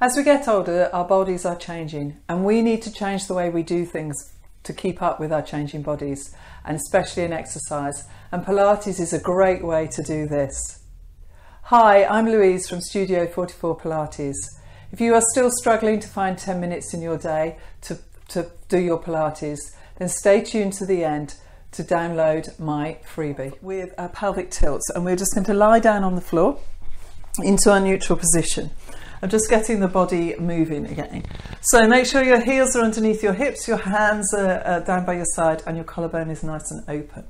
As we get older, our bodies are changing, and we need to change the way we do things to keep up with our changing bodies, and especially in exercise. And Pilates is a great way to do this. Hi, I'm Louise from Studio 44 Pilates. If you are still struggling to find 10 minutes in your day to do your Pilates, then stay tuned to the end to download my freebie with a pelvic tilt. And we're just going to lie down on the floor into our neutral position. I'm just getting the body moving again. So make sure your heels are underneath your hips, your hands are down by your side, and your collarbone is nice and open.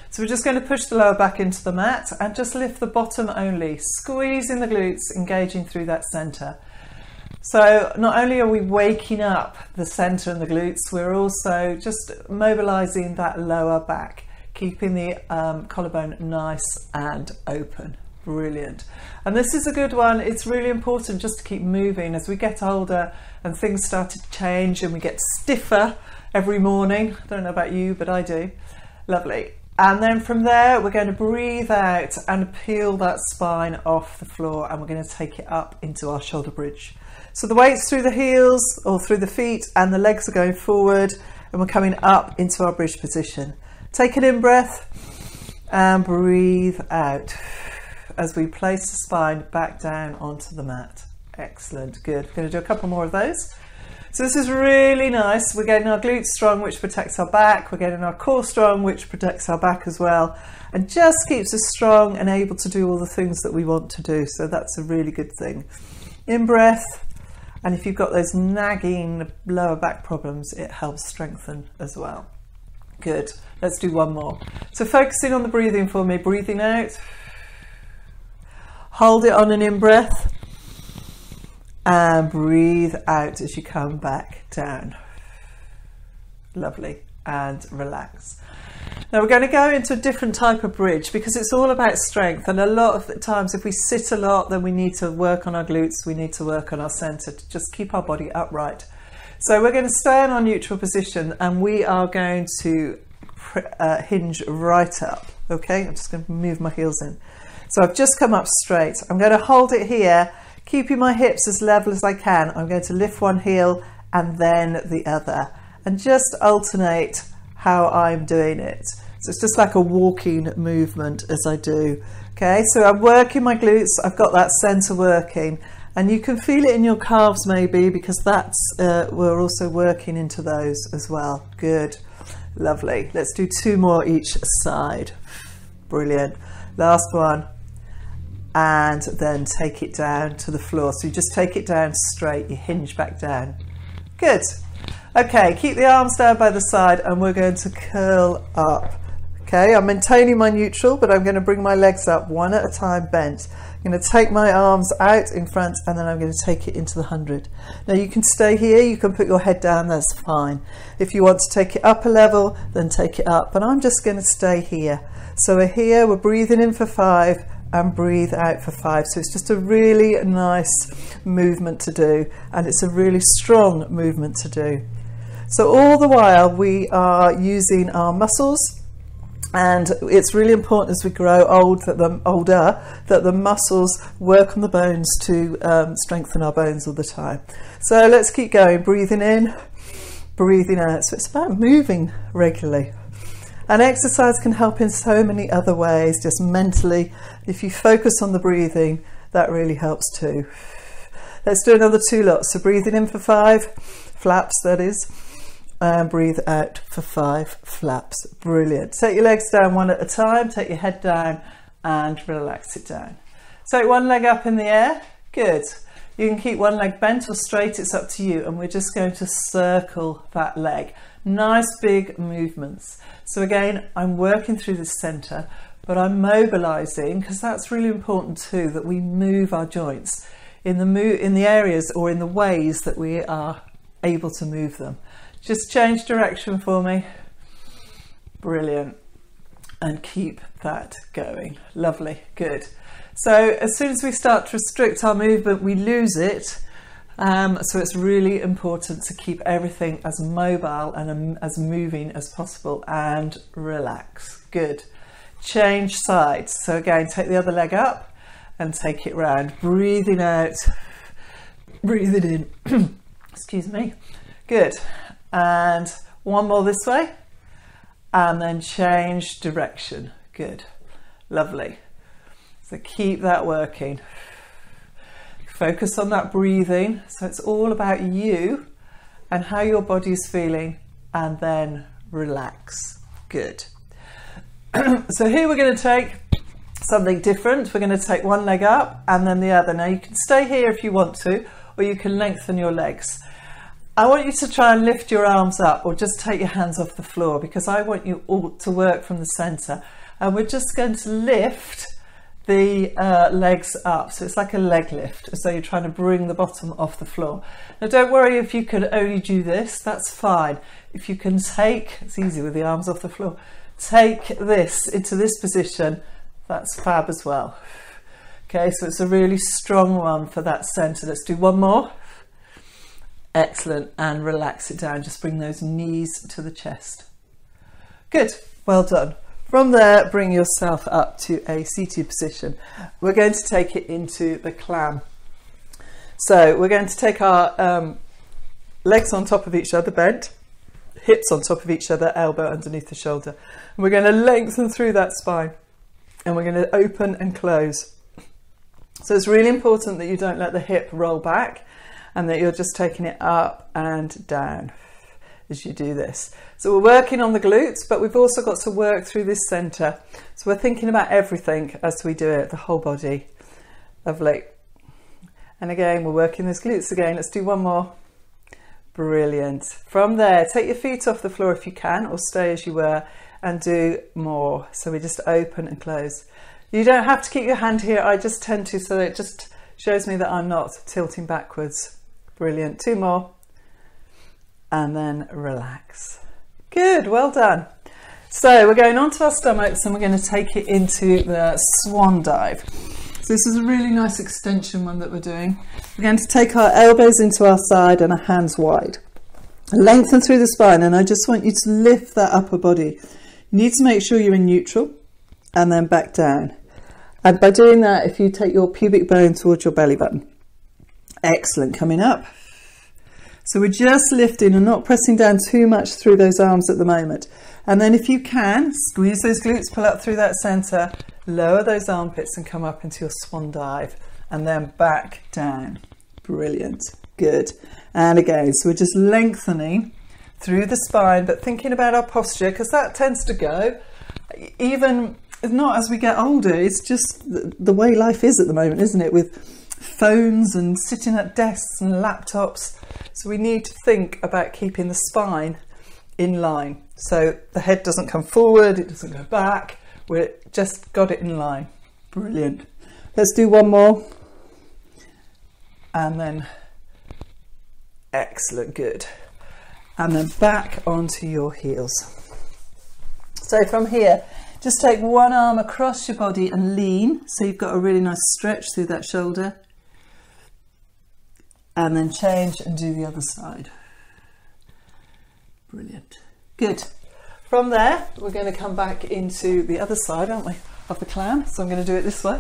So we're just going to push the lower back into the mat and just lift the bottom only, squeezing the glutes, engaging through that centre. So not only are we waking up the centre and the glutes, we're also just mobilising that lower back, keeping the collarbone nice and open. Brilliant. And this is a good one. It's really important just to keep moving as we get older and things start to change and we get stiffer every morning. I don't know about you, but I do. Lovely. And then from there, we're going to breathe out and peel that spine off the floor, and we're going to take it up into our shoulder bridge. So the weight's through the heels or through the feet, and the legs are going forward, and we're coming up into our bridge position. Take an in-breath and breathe out as we place the spine back down onto the mat. Excellent, good. We're going to do a couple more of those. So this is really nice. We're getting our glutes strong, which protects our back. We're getting our core strong, which protects our back as well, and just keeps us strong and able to do all the things that we want to do. So that's a really good thing. In breath, and if you've got those nagging lower back problems, it helps strengthen as well. Good. Let's do one more. So focusing on the breathing for me, breathing out. Hold it on an in-breath and breathe out as you come back down. Lovely. And relax. Now we're going to go into a different type of bridge because it's all about strength, and a lot of the times if we sit a lot, then we need to work on our glutes, we need to work on our centre to just keep our body upright. So we're going to stay in our neutral position and we are going to hinge right up. Okay, I'm just going to move my heels in. So I've just come up straight. I'm going to hold it here, keeping my hips as level as I can. I'm going to lift one heel and then the other, and just alternate how I'm doing it. So it's just like a walking movement as I do. Okay, so I'm working my glutes. I've got that centre working, and you can feel it in your calves maybe, because that's we're also working into those as well. Good, lovely. Let's do two more each side. Brilliant. Last one. And then take it down to the floor. So you just take it down straight, you hinge back down. Good. Okay, keep the arms down by the side and we're going to curl up. Okay, I'm maintaining my neutral, but I'm going to bring my legs up one at a time bent. I'm going to take my arms out in front and then I'm going to take it into the 100. Now you can stay here, you can put your head down, that's fine. If you want to take it up a level, then take it up, but I'm just going to stay here. So we're here, we're breathing in for 5 and breathe out for 5. So it's just a really nice movement to do, and it's a really strong movement to do. So all the while we are using our muscles, and it's really important as we grow older that the muscles work on the bones to strengthen our bones all the time. So let's keep going, breathing in, breathing out. So it's about moving regularly. And exercise can help in so many other ways, just mentally. If you focus on the breathing, that really helps too. Let's do another 2 lots. So breathing in for 5, flaps that is, and breathe out for 5 flaps. Brilliant. Take your legs down one at a time, take your head down and relax it down. Take one leg up in the air. Good. You can keep one leg bent or straight, it's up to you, and we're just going to circle that leg. Nice big movements. So again, I'm working through the centre, but I'm mobilising, because that's really important too, that we move our joints in the areas or in the ways that we are able to move them. Just change direction for me. Brilliant. And keep that going. Lovely, good. So as soon as we start to restrict our movement, we lose it. So it's really important to keep everything as mobile and as moving as possible, and relax. Good. Change sides. So again, take the other leg up and take it round. Breathing out, Breathe it in. Excuse me. Good. And one more this way. And then change direction. Good. Lovely. So keep that working. Focus on that breathing. So it's all about you and how your body's feeling, and then relax. Good. So here we're going to take something different. We're going to take one leg up and then the other. Now you can stay here if you want to, or you can lengthen your legs. I want you to try and lift your arms up, or just take your hands off the floor, because I want you all to work from the center. And we're just going to lift the legs up. So it's like a leg lift, as though you're trying to bring the bottom off the floor. Now don't worry if you can only do this, that's fine. If you can take, it's easy with the arms off the floor, take this into this position, that's fab as well. Okay, so it's a really strong one for that center. Let's do one more. Excellent, and relax it down. Just bring those knees to the chest. Good, well done. From there, bring yourself up to a seated position. We're going to take it into the clam. So we're going to take our legs on top of each other, bent, hips on top of each other, elbow underneath the shoulder. And we're going to lengthen through that spine, and we're going to open and close. So it's really important that you don't let the hip roll back, and that you're just taking it up and down as you do this. So we're working on the glutes, but we've also got to work through this center. So we're thinking about everything as we do it, the whole body. Lovely. And again, we're working those glutes again. Let's do one more. Brilliant. From there, take your feet off the floor if you can, or stay as you were, and do more. So we just open and close. You don't have to keep your hand here. I just tend to, so it just shows me that I'm not tilting backwards. Brilliant. Two more. And then relax. Good, well done. So we're going on to our stomachs, and we're going to take it into the swan dive. So this is a really nice extension one that we're doing. We're going to take our elbows into our side and our hands wide. Lengthen through the spine, and I just want you to lift that upper body. You need to make sure you're in neutral, and then back down. And by doing that, if you take your pubic bone towards your belly button. Excellent, coming up. So we're just lifting and not pressing down too much through those arms at the moment. And then if you can, squeeze those glutes, pull up through that center, lower those armpits and come up into your swan dive, and then back down. Brilliant, good. And again, so we're just lengthening through the spine, but thinking about our posture, because that tends to go, even not as we get older, it's just the way life is at the moment, isn't it? With phones and sitting at desks and laptops. So we need to think about keeping the spine in line. So the head doesn't come forward, it doesn't go back. We've just got it in line. Brilliant. Let's do one more. And then, excellent, good. And then back onto your heels. So from here, just take one arm across your body and lean. So you've got a really nice stretch through that shoulder. And then change and do the other side. Brilliant. Good. From there, we're going to come back into the other side, aren't we, of the clam. So I'm going to do it this way.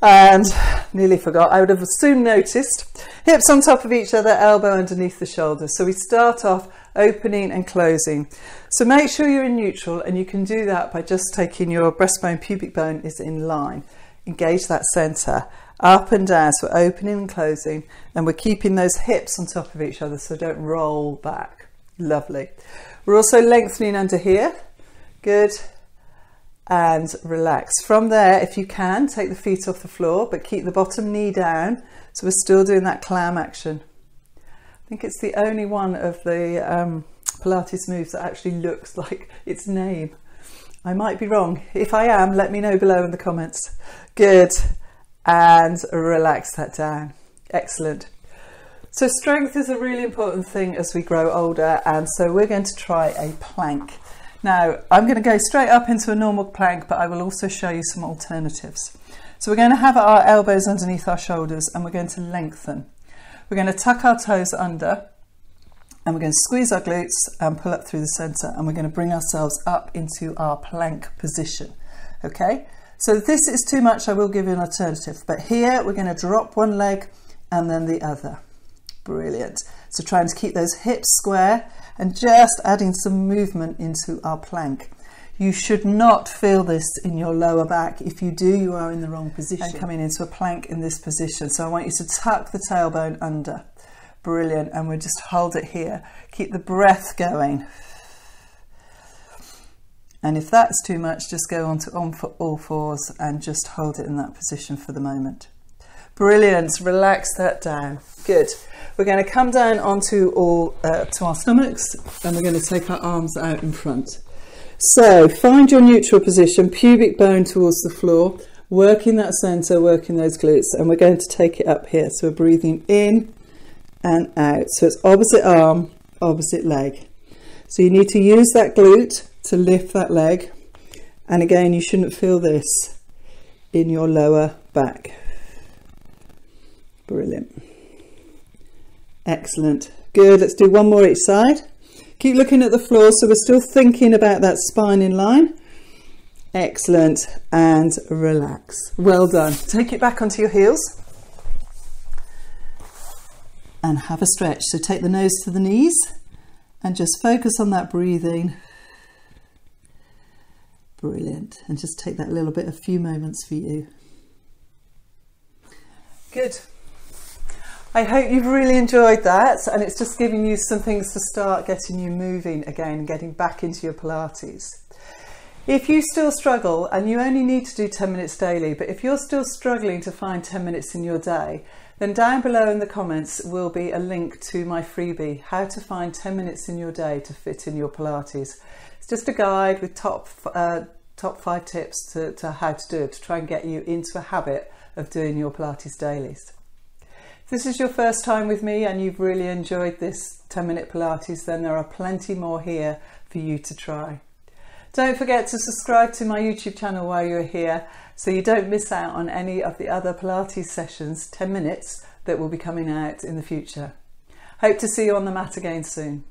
And nearly forgot, I would have soon noticed. Hips on top of each other, elbow underneath the shoulder. So we start off opening and closing. So make sure you're in neutral, and you can do that by just taking your breastbone, pubic bone is in line. Engage that center. Up and down, so we're opening and closing, and we're keeping those hips on top of each other so don't roll back. Lovely. We're also lengthening under here. Good. And relax. From there, if you can, take the feet off the floor, but keep the bottom knee down. So we're still doing that clam action. I think it's the only one of the Pilates moves that actually looks like its name. I might be wrong. If I am, let me know below in the comments. Good. And relax that down. Excellent. So strength is a really important thing as we grow older, and so we're going to try a plank. Now I'm going to go straight up into a normal plank, but I will also show you some alternatives. So we're going to have our elbows underneath our shoulders, and we're going to lengthen. We're going to tuck our toes under, and we're going to squeeze our glutes and pull up through the center, and we're going to bring ourselves up into our plank position. Okay, so if this is too much, I will give you an alternative, but here we're going to drop one leg and then the other. Brilliant. So trying to keep those hips square and just adding some movement into our plank. You should not feel this in your lower back. If you do, you are in the wrong position. And coming into a plank in this position. So I want you to tuck the tailbone under. Brilliant. And we'll just hold it here. Keep the breath going. And if that's too much, just go on for all fours and just hold it in that position for the moment. Brilliant. Relax that down. Good. We're going to come down onto to our stomachs, and we're going to take our arms out in front. So find your neutral position, pubic bone towards the floor, working that center, working those glutes, and we're going to take it up here. So we're breathing in and out. So it's opposite arm, opposite leg. So you need to use that glute to lift that leg. And again, you shouldn't feel this in your lower back. Brilliant. Excellent. Good. Let's do one more each side. Keep looking at the floor, so we're still thinking about that spine in line. Excellent. And relax. Well done. Take it back onto your heels and have a stretch. So take the nose to the knees and just focus on that breathing. Brilliant. And just take that a few moments for you. Good. I hope you've really enjoyed that, and it's just giving you some things to start getting you moving again, getting back into your Pilates. If you still struggle, and you only need to do 10 minutes daily, but if you're still struggling to find 10 minutes in your day, then down below in the comments will be a link to my freebie, how to find 10 minutes in your day to fit in your Pilates. It's just a guide with top 5 tips to how to do it, to try and get you into a habit of doing your Pilates dailies. If this is your first time with me and you've really enjoyed this 10-minute Pilates, then there are plenty more here for you to try. Don't forget to subscribe to my YouTube channel while you're here so you don't miss out on any of the other Pilates sessions, 10 minutes, that will be coming out in the future. Hope to see you on the mat again soon.